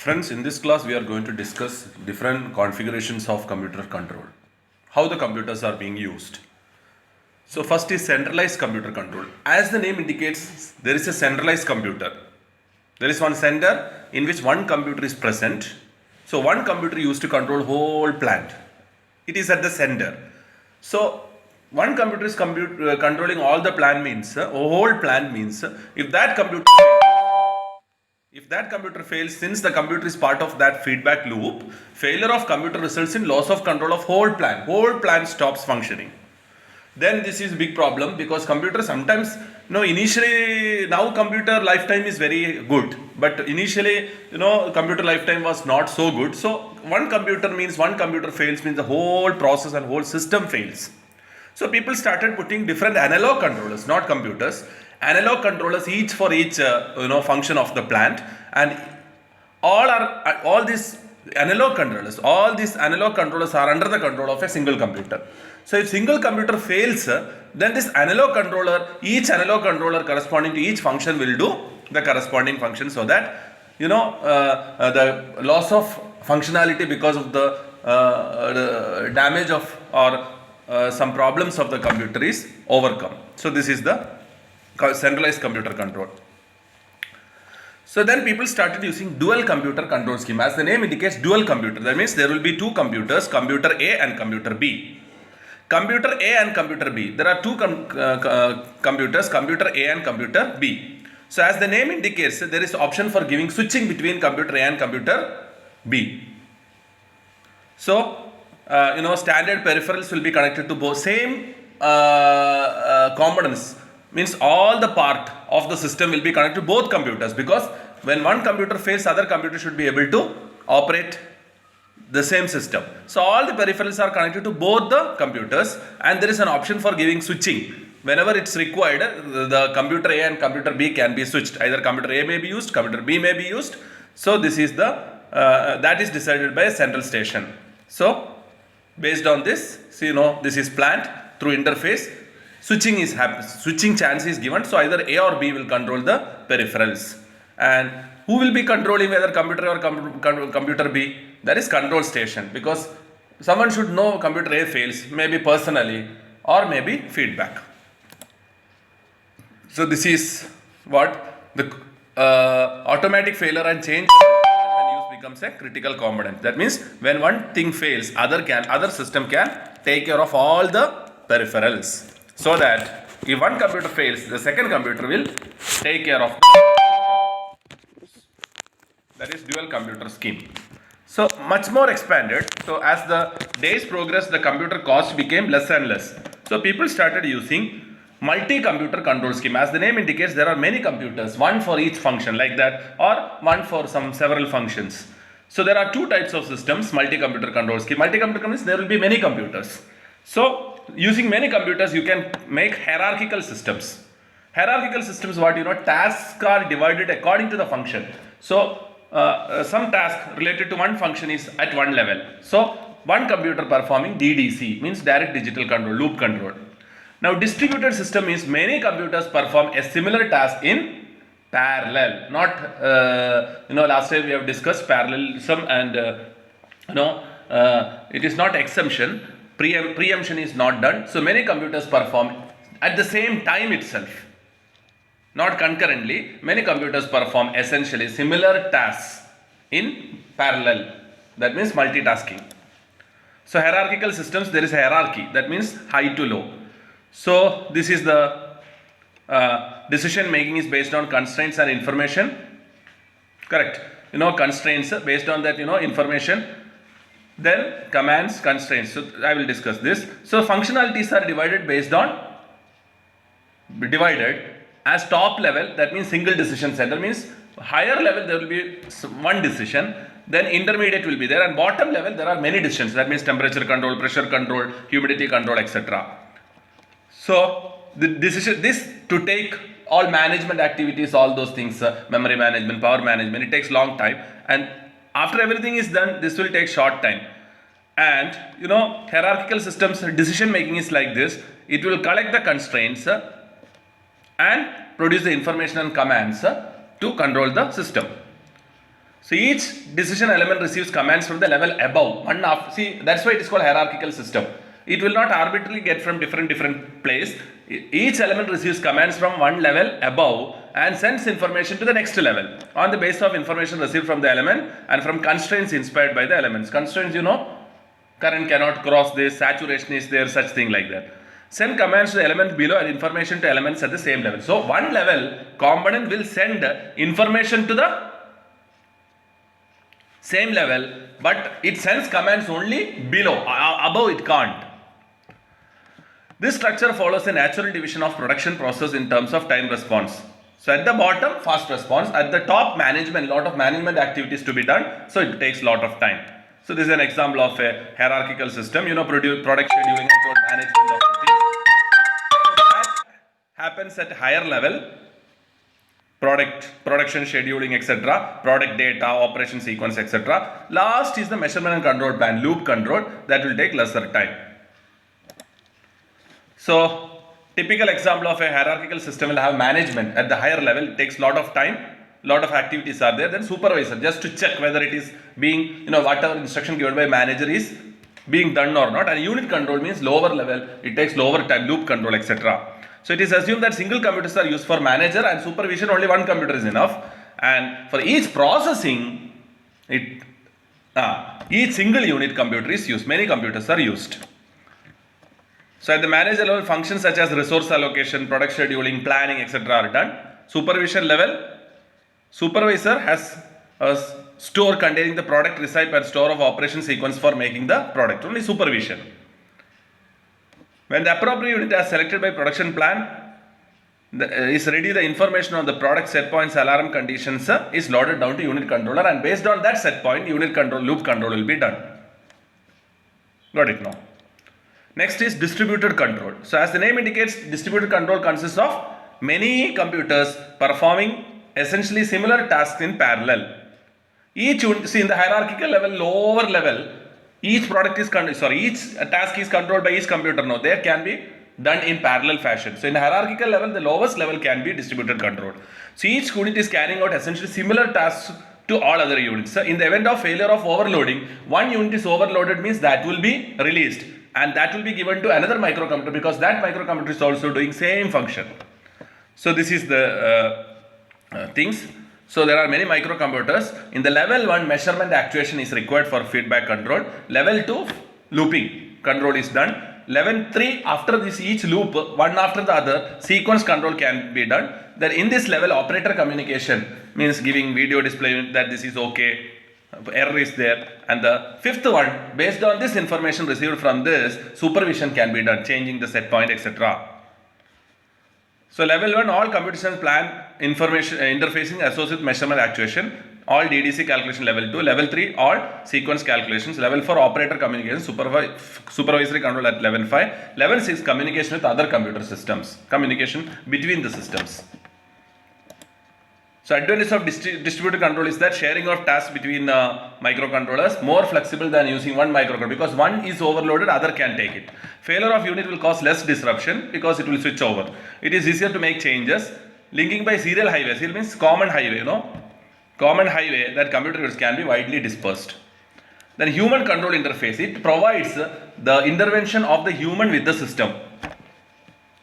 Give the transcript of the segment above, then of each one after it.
Friends, in this class we are going to discuss different configurations of computer control, how the computers are being used. So first is centralized computer control. As the name indicates, there is a centralized computer. There is one center in which one computer is present. So one computer used to control whole plant. It is at the center. So one computer is controlling all the plant means, whole plant means, if that computer fails, since the computer is part of that feedback loop, failure of computer results in loss of control of whole plant. Whole plant stops functioning. Then this is big problem because computer sometimes, initially now computer lifetime is very good, but initially, computer lifetime was not so good. So one computer fails means the whole process and whole system fails. So people started putting different analog controllers, not computers, analog controllers each for each function of the plant, and all these analog controllers are under the control of a single computer. So if single computer fails, then this each analog controller corresponding to each function will do the corresponding function, so that the loss of functionality because of the damage of or some problems of the computer is overcome. So this is the centralized computer control. So then people started using dual computer control scheme. As the name indicates, dual computer. That means there will be two computers, computer A and computer B. Computer A and computer B. There are two computers, computer A and computer B. So as the name indicates, there is option for giving switching between computer A and computer B. So standard peripherals will be connected to both same components, means all the part of the system will be connected to both computers, because when one computer fails, other computer should be able to operate the same system. So all the peripherals are connected to both the computers, and there is an option for giving switching. Whenever it's required, the computer A and computer B can be switched. Either computer A may be used, computer B may be used. So this is the that is decided by a central station. So based on this, this is planned through interface. Switching chance is given. So either A or B will control the peripherals. And who will be controlling whether computer or computer B? That is control station, because someone should know computer A fails, maybe personally or maybe feedback. So this is what the automatic failure and change becomes a critical component. That means when one thing fails, other system can take care of all the peripherals, so that if one computer fails, the second computer will take care of. That is dual computer scheme. So much more expanded. So as the days progressed, the computer cost became less and less. So people started using multi-computer control scheme. As the name indicates, there are many computers, one for each function like that, or one for several functions. So there are two types of systems, multi-computer control scheme. Multi-computer means there will be many computers. So using many computers, you can make hierarchical systems. Hierarchical systems, tasks are divided according to the function. So some task related to one function is at one level. So one computer performing DDC means direct digital control, loop control. Now distributed system means many computers perform a similar task in parallel. Not last time we have discussed parallelism, and it is not exemption. Preemption is not done. So many computers perform at the same time itself, not concurrently. Many computers perform essentially similar tasks in parallel. That means multitasking. So hierarchical systems, there is a hierarchy. That means high to low. So this is the decision making is based on constraints and information. Correct. Constraints based on that, information. Then commands, constraints. So I will discuss this. So functionalities are divided as top level. That means single decision center, means higher level there will be one decision. Then intermediate will be there, and bottom level there are many decisions. That means temperature control, pressure control, humidity control, etc. So this to take all management activities, all those things, memory management, power management, it takes long time, and after everything is done, this will take short time. And hierarchical systems decision making is like this. It will collect the constraints and produce the information and commands to control the system. So So each decision element receives commands from the level above. One after, see, that's why it is called hierarchical system. It will not arbitrarily get from different place. Each element receives commands from one level above and sends information to the next level on the basis of information received from the element and from constraints inspired by the elements. Constraints, you know, current cannot cross this, saturation is there, such thing like that. Send commands to the element below and information to elements at the same level. So one level component will send information to the same level, but it sends commands only below, above it can't. This structure follows a natural division of production process in terms of time response. So at the bottom, fast response. At the top, management, lot of management activities to be done. So it takes lot of time. So this is an example of a hierarchical system. You know, product scheduling and management of the things. So that happens at higher level. Production scheduling, etc. Product data, operation sequence, etc. Last is the measurement and control plan, loop control, that will take lesser time. So typical example of a hierarchical system will have management at the higher level. It takes lot of time, lot of activities are there. Then supervisor, just to check whether it is being, you know, whatever instruction given by manager is being done or not. And unit control means lower level, it takes lower time, loop control, etc. So it is assumed that single computers are used for manager and supervision, only one computer is enough. And for each processing, each single unit computer is used. Many computers are used. So at the manager level, functions such as resource allocation, product scheduling, planning, etc. are done. Supervision level, supervisor has a store containing the product recipe and store of operation sequence for making the product. Only supervision. When the appropriate unit is selected by production plan, is ready, the information on the product set points, alarm conditions is loaded down to unit controller, and based on that set point, unit control, loop control will be done. Got it now? Next is distributed control. So as the name indicates, distributed control consists of many computers performing essentially similar tasks in parallel. Each see in the hierarchical level, lower level, each task is controlled by each computer. No, there can be done in parallel fashion. So in the hierarchical level, the lowest level can be distributed control. So each unit is carrying out essentially similar tasks to all other units. So in the event of failure of overloading, one unit is overloaded means that will be released and that will be given to another microcomputer because that microcomputer is also doing same function. So this is the things. So there are many microcomputers. In the level 1, measurement actuation is required for feedback control. Level 2, looping control is done. Level 3, after this each loop, one after the other, sequence control can be done. Then in this level, operator communication means giving video display that this is okay, error is there. And the fifth one, based on this information received from this, supervision can be done, changing the set point, etc. So level 1, all computation plan information interfacing associated measurement actuation, all DDC calculation. Level 2, level 3, all sequence calculations. Level 4, operator communication, supervisory control at level 5. Level 6, communication with other computer systems, communication between the systems. So advantage of distributed control is that sharing of tasks between microcontrollers more flexible than using one microcontroller, because one is overloaded, other can take it. Failure of unit will cause less disruption because it will switch over. It is easier to make changes. Linking by serial highway. Serial means common highway, you know. Common highway that computer units can be widely dispersed. Then human control interface. It provides the intervention of the human with the system.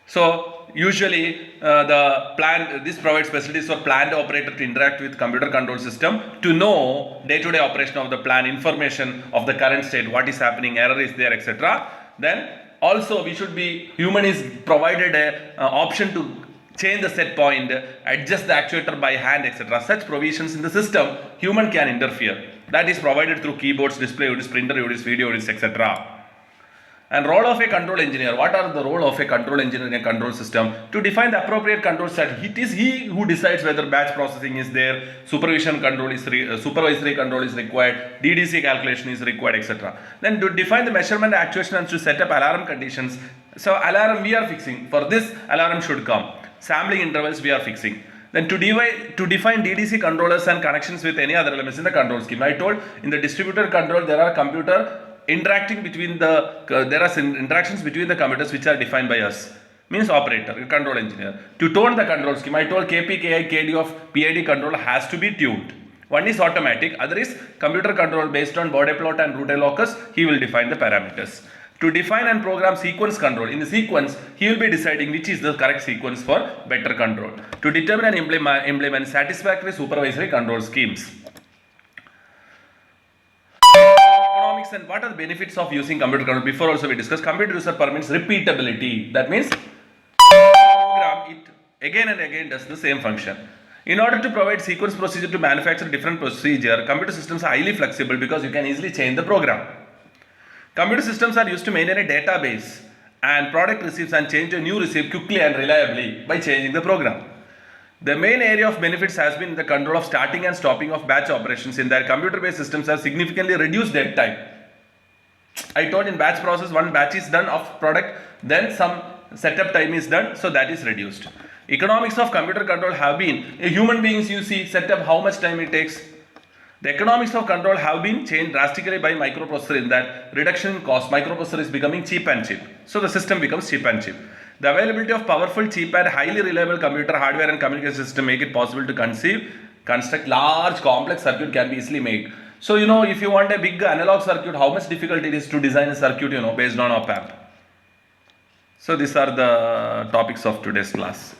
So usually this provides facilities for plant operator to interact with computer control system to know day-to-day operation of the plant, information of the current state, what is happening, error is there, etc. Then also human is provided a option to change the set point, adjust the actuator by hand, etc. Such provisions in the system, human can interfere. That is provided through keyboards, display units, printer units, video units, etc. And role of a control engineer. What are the role of a control engineer in a control system? To define the appropriate control set. It is he who decides whether batch processing is there, supervision control is supervisory control is required, DDC calculation is required, etc. Then to define the measurement actuation and to set up alarm conditions. So alarm we are fixing. For this alarm should come. Sampling intervals we are fixing. Then to define DDC controllers and connections with any other elements in the control scheme. I told in the distributed control there are interactions between the computers which are defined by us. Means operator, control engineer. To tone the control scheme, I told KP, KI, KD of PID controller has to be tuned. One is automatic, other is computer control based on Bode plot and root locus. He will define the parameters. To define and program sequence control, in the sequence, he will be deciding which is the correct sequence for better control. To determine and implement satisfactory supervisory control schemes. Economics and what are the benefits of using computer control? Before also we discussed, computer user permits repeatability. That means program it again and again does the same function. In order to provide sequence procedure to manufacture different procedure, computer systems are highly flexible because you can easily change the program. Computer systems are used to maintain a database and product receives and change a new receipt quickly and reliably by changing the program. The main area of benefits has been the control of starting and stopping of batch operations in that computer-based systems have significantly reduced dead time. I told in batch process, one batch is done of product, then some setup time is done, so that is reduced. Economics of computer control have been, human beings you see setup how much time it takes. The economics of control have been changed drastically by microprocessor in that reduction in cost, microprocessor is becoming cheap and cheap. So the system becomes cheap and cheap. The availability of powerful, cheap and highly reliable computer hardware and communication system make it possible to construct large complex circuit can be easily made. So if you want a big analog circuit, how much difficult it is to design a circuit based on op amp. So these are the topics of today's class.